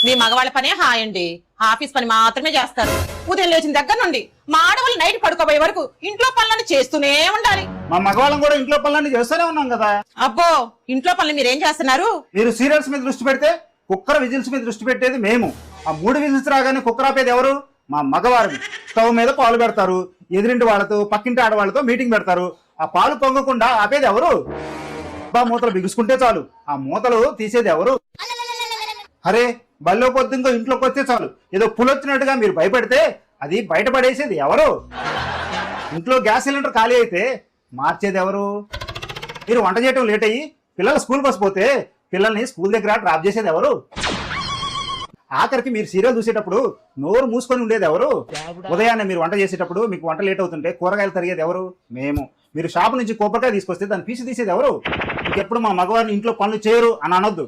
మీ మగవాళ్ళ పనే హాయండి, ఆఫీస్ పని మాత్రమే చేస్తారు. ఉదయం లేచిన దగ్గర నుండి మా ఆడవాళ్ళు నైట్ పడుకోబోయే వరకు ఇంట్లో పనులను చేస్తూనే ఉండాలి. మా మగవాళ్ళం కూడా ఇంట్లో పనులన్నీ చేస్తూనే ఉన్నాం కదా. అబ్బో, ఇంట్లో పనులు మీరేం చేస్తున్నారు? మీరు సీరియల్స్ మీద దృష్టి పెడితే కుక్కర్ విజిల్స్ మీద దృష్టి పెట్టేది మేము. ఆ 3 విజిల్స్ రాగానే కుక్కర్ ఆపేది ఎవరు? మా మగవారు. స్టవ్ మీద పాలు పెడతారు, ఎదురింటి వాళ్ళతో పక్కింటి ఆడవాళ్ళతో మీటింగ్ పెడతారు. ఆ పాలు పొంగకుండా ఆపేది ఎవరు? మూతలు బిగుసుకుంటే చాలు ఆ మూతలు తీసేది ఎవరు? అరే బల్లో పొద్దుంకో ఇంట్లోకి వస్తే చాలు ఏదో పులొచ్చినట్టుగా మీరు భయపడితే అది బయటపడేసేది ఎవరు? ఇంట్లో గ్యాస్ సిలిండర్ ఖాళీ అయితే మార్చేది ఎవరు? మీరు వంట చేయటం లేట్ అయ్యి పిల్లలు స్కూల్ బస్ పోతే పిల్లల్ని స్కూల్ దగ్గర డ్రాప్ చేసేది ఎవరు? ఆఖరికి మీరు సీరియల్ చూసేటప్పుడు నోరు మూసుకొని ఉండేది ఎవరు? ఉదయాన్నే మీరు వంట చేసేటప్పుడు మీకు వంట లేట్ అవుతుంటే కూరగాయలు తరిగేది ఎవరు? మేము. మీరు షాపు నుంచి కొబ్బరికాయ తీసుకొస్తే దాన్ని పీసి తీసేది ఎవరు? ఇంకెప్పుడు మా మగవారిని ఇంట్లో పనులు చేయరు అని అనొద్దు.